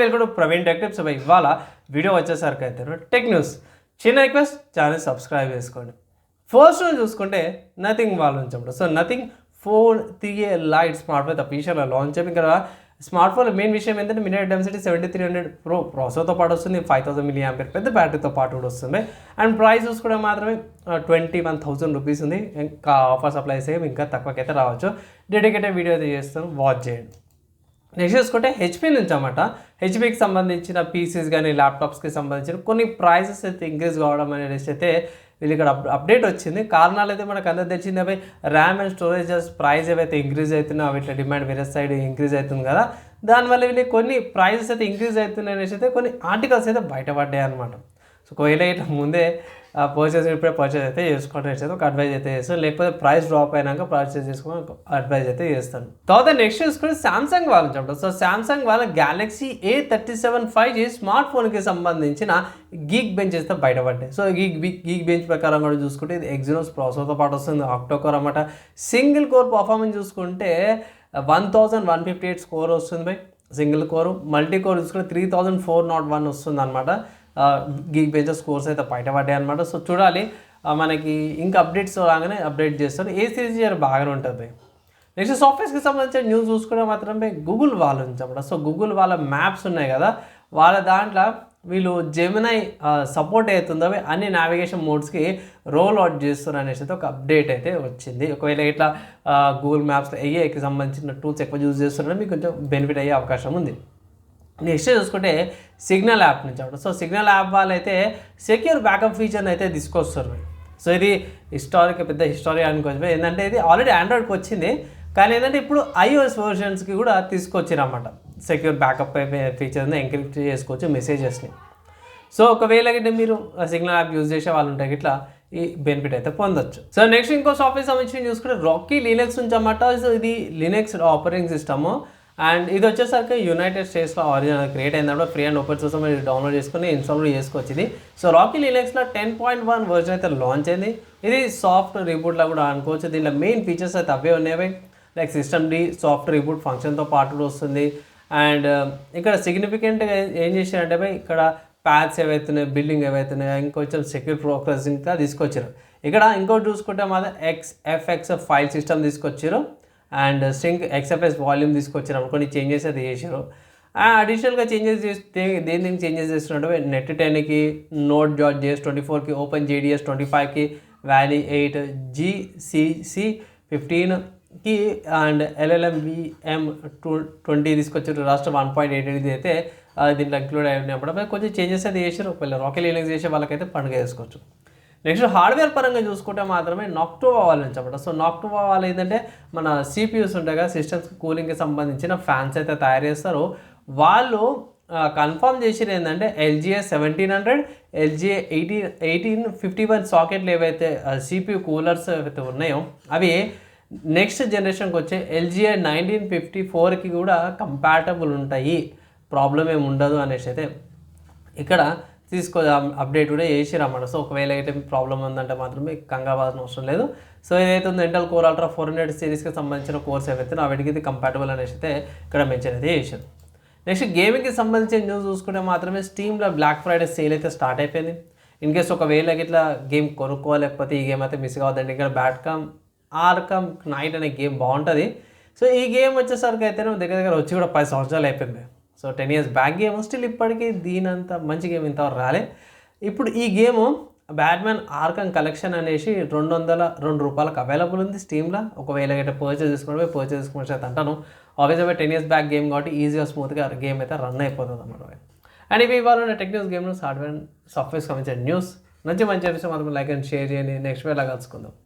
Welcome to Praveen tech tips. ఇవాళ video వచ్చేసరికి అయితే టెక్ న్యూస్. చిన్న రిక్వెస్ట్, ఛానల్ సబ్స్క్రైబ్ చేసుకోండి. ఫస్ట్ రోజు చూసుకుంటే నథింగ్ వాళ్ళ నుంచి ఉంటుంది. So nothing phone 3A light smart phone అఫీషియల్గా లాంచ్ అయ్యి ఇక్కడ స్మార్ట్ ఫోన్ మెయిన్ విషయం ఏంటంటే మినిట్ డెన్సిటీ 7300 ప్రో ప్రాసెసర్తో పాటు వస్తుంది. 5000 mAh పెద్ద బ్యాటరీతో పాటు కూడా వస్తుంది. అండ్ ప్రైస్ చూసుకుంటే మాత్రమే 21,000 రూపీస్ ఉంది. ఇంకా ఆఫర్ సప్లైస్ ఏమి ఇంకా తక్కువకైతే రావచ్చు. డెడికేటెడ్ వీడియో అయితే చేస్తాను, వాచ్ చేయండి. నెక్స్ట్ చూసుకుంటే హెచ్పీ నుంచి అన్నమాట. హెచ్పీకి సంబంధించిన పీసీస్ కానీ ల్యాప్టాప్స్కి సంబంధించిన కొన్ని ప్రైసెస్ అయితే ఇంక్రీజ్ కావడం అనేది అయితే వీళ్ళు ఇక్కడ అప్డేట్ వచ్చింది. కారణాలు అయితే మనకు అందరూ తెలిసింది. అవి ర్యామ్ అండ్ స్టోరేజెస్ ప్రైస్ ఏవైతే ఇంక్రీజ్ అవుతున్నాయో వీటి డిమాండ్ వేరే సైడ్ ఇంక్రీజ్ అవుతుంది కదా, దానివల్ల వీళ్ళు కొన్ని ప్రైసెస్ అయితే ఇంక్రీజ్ అవుతున్నాయి అనేసి అయితే కొన్ని ఆర్టికల్స్ అయితే బయటపడ్డాయి అనమాట. సో ఒకవేళ ఇట్లా ముందే పర్చేస్ ఇప్పుడే పర్చేస్ అయితే చేసుకోవడం ఒక అడ్వైజ్ అయితే చేస్తాను, లేకపోతే ప్రైస్ డ్రాప్ అయినాక పర్చేస్ చేసుకోవడం అడ్వైజ్ అయితే చేస్తాను. తర్వాత నెక్స్ట్ చూసుకుంటే సామ్సంగ్ వాళ్ళ నుంచి. సో సామ్సంగ్ వాళ్ళ గ్యాలక్సీ A37 5G స్మార్ట్ ఫోన్కి సంబంధించిన గీక్ బెంచ్ అయితే బయటపడ్డాయి. సో గీక్ బెంచ్ ప్రకారం కూడా చూసుకుంటే ఇది ఎగ్జినోస్ ప్రాసెసర్తో పాటు వస్తుంది. ఆక్టోకోర్ అన్నమాట. సింగిల్ కోర్ పర్ఫార్మెన్స్ చూసుకుంటే 1158 స్కోర్ వస్తుంది సింగిల్ కోర్. మల్టీ కోర్ చూసుకుంటే 3401 వస్తుంది అనమాట. గీక్ బెంచెస్ స్కోర్స్ అయితే బయటపడ్డాయి అనమాట. సో చూడాలి, మనకి ఇంకా అప్డేట్స్ రాగానే అప్డేట్ చేస్తారు. ఏ సిరీస్ బాగానే ఉంటుంది. నెక్స్ట్ సాఫ్ట్వేర్స్కి సంబంధించిన న్యూస్ చూసుకుంటే మాత్రమే గూగుల్ వాళ్ళ నుంచి అన్నమాట. సో గూగుల్ వాళ్ళ మ్యాప్స్ ఉన్నాయి కదా, వాళ్ళ దాంట్లో వీళ్ళు జెమినై సపోర్ట్ అవుతుందో అన్ని నావిగేషన్ మోడ్స్కి రోల్ అవుట్ చేస్తున్నారు అనేసి అయితే ఒక అప్డేట్ అయితే వచ్చింది. ఒకవేళ ఇట్లా గూగుల్ మ్యాప్స్లో ఏఐకి సంబంధించిన టూల్స్ ఎక్కువ యూజ్ చేస్తున్నారో మీకు కొంచెం బెనిఫిట్ అయ్యే అవకాశం ఉంది. నెక్స్ట్ చూసుకుంటే సిగ్నల్ యాప్ నుంచి అన్నమాట. సో సిగ్నల్ యాప్ వాళ్ళైతే సెక్యూర్ బ్యాకప్ ఫీచర్ని అయితే తీసుకొస్తారు. సో ఇది పెద్ద హిస్టారీ అనుకోవచ్చు. ఏంటంటే ఇది ఆల్రెడీ ఆండ్రాయిడ్కి వచ్చింది, కానీ ఏంటంటే ఇప్పుడు iOS వర్షన్స్కి కూడా తీసుకొచ్చారు అన్నమాట. సెక్యూర్ బ్యాకప్ ఫీచర్ని ఎన్క్రిప్ట్ చేసుకోవచ్చు మెసేజెస్ని. సో ఒకవేళ గిట్ట మీరు సిగ్నల్ యాప్ యూజ్ చేసే వాళ్ళు ఉంటే ఇట్లా ఈ బెనిఫిట్ అయితే పొందొచ్చు. సో నెక్స్ట్ ఇంకో సాఫ్ట్వేర్ సంబంధించి చూసుకుంటే రాకీ లినక్స్ నుంచి అన్నమాట. సో ఇది లినక్స్ ఆపరేటింగ్ సిస్టము. అండ్ ఇది వచ్చేసరికి యునైటెడ్ స్టేట్స్లో ఆరిజినల్ క్రియేట్ అయిందన్నమాట. ఫ్రీ అండ్ ఓపెన్ సోర్స్ మీరు డౌన్లోడ్ చేసుకుని ఇన్స్టాల్ చేసుకొచ్చి ఇది. సో రాకీ లినక్స్లో 10.1 వర్జన్ అయితే లాంచ్ అయింది. ఇది సాఫ్ట్ రీబూట్లో కూడా అనుకోవచ్చు. దీంట్లో మెయిన్ ఫీచర్స్ అయితే అవే ఉన్నాయి, like system the soft reboot ఫంక్షన్తో పాటు కూడా వస్తుంది. అండ్ ఇక్కడ సిగ్నిఫికెంట్గా ఏం చేశారంటే ఇక్కడ ప్యాడ్స్ ఏవైతున్నాయి, బిల్డింగ్ ఏవైతున్నాయో ఇంకొంచెం సెక్యూర్ ప్రోసెసింగ్గా తీసుకొచ్చారు. ఇక్కడ ఇంకోటి చూసుకుంటే మాత్రం XFX ఫైల్ సిస్టమ్ తీసుకొచ్చారు. అండ్ స్ట్రింగ్ XFS వాల్యూమ్ తీసుకొచ్చారు. కొన్ని చేంజెస్ అయితే చేశారు. అడిషనల్గా చేంజెస్ చేస్తే దేనికి చేంజెస్ చేస్తున్నట్టు నెట్ 10కి, నోట్ JS 24కి, ఓపెన్ JDS 25కి, వ్యాలీ 8, GCC 15కి అండ్ LLM VM20 తీసుకొచ్చారు. రాష్ట్రం 1.88 అయితే దీంట్లో ఇంక్లూడ్ అయినప్పుడు కొంచెం చేంజెస్ అయితే చేశారు. ఒకవేళ రాకీ లినక్స్ చేసే వాళ్ళకైతే పండుగ చేసుకోవచ్చు. నెక్స్ట్ హార్డ్వేర్ పరంగా చూసుకుంటే మాత్రమే నాక్టోవా వాళ్ళ నుంచి అన్నమాట. సో నాక్టోవా వాళ్ళు ఏంటంటే మన CPUs ఉంటాయి కదా, సిస్టమ్స్ కూలింగ్కి సంబంధించిన ఫ్యాన్స్ అయితే తయారు చేస్తారు. వాళ్ళు కన్ఫర్మ్ చేసేది ఏంటంటే LGA 1700, LGA 1851 సాకెట్లు ఏవైతే CPU కూలర్స్ ఏవైతే ఉన్నాయో అవి నెక్స్ట్ జనరేషన్కి వచ్చే LGA 1954కి కూడా కంపాటబుల్ ఉంటాయి, ప్రాబ్లం ఏమి ఉండదు అనేసి అయితే ఇక్కడ అప్డేట్ కూడా చేసిరన్నమాట. సో ఒకవేళ అయితే ప్రాబ్లం ఉందంటే మాత్రమే కంగావాల్సిన అవసరం లేదు. సో ఏదైతే ఉందో ఇంటెల్ కోర్ అల్ట్రా 400 సిరీస్కి సంబంధించిన కోర్స్ ఏవైతే వాటికి ఇది కంపాటబుల్ అనేసి అయితే ఇక్కడ మెన్షన్ అయితే చేశారు. నెక్స్ట్ గేమింగ్కి సంబంధించిన న్యూస్ చూసుకుంటే మాత్రమే స్టీమ్లో బ్లాక్ ఫ్రైడే సేల్ అయితే స్టార్ట్ అయిపోయింది. ఇన్ కేస్ ఒకవేళ ఇట్లా గేమ్ కొనుక్కోలేకపోతే ఈ గేమ్ అయితే మిస్ కావద్దండి. ఇక్కడ ఆర్కమ్ నైట్ అనే గేమ్ బాగుంటుంది. సో ఈ గేమ్ వచ్చేసరికి అయితే దగ్గర వచ్చి కూడా 10 సంవత్సరాలు అయిపోయింది. So 10 years back game still ఇప్పటికీ దీనంత మంచి గేమ్ ఇంతవరకు రాలే. ఇప్పుడు ఈ గేము బ్యాట్మ్యాన్ ఆర్కమ్ కలెక్షన్ అనేసి $202 అవైలబుల్ ఉంది స్టీమ్లో. ఒకవేళ అయితే పర్చేస్ చేసుకుంటే అంటాను. ఆబ్వియస్గా 10 years బ్యాక్ గేమ్ కాబట్టి ఈజీగా స్మూత్గా గేమ్ అయితే రన్ అయిపోతుంది అన్నమాట. అండ్ ఇవి ఇవాళ tech news, game news, hardware softwares సంబంధించిన న్యూస్. మంచి ఎపిసోడ్ మాత్రం లైక్ అండ్ షేర్ చేయండి. నెక్స్ట్ వేళ కలుసుకుందాం.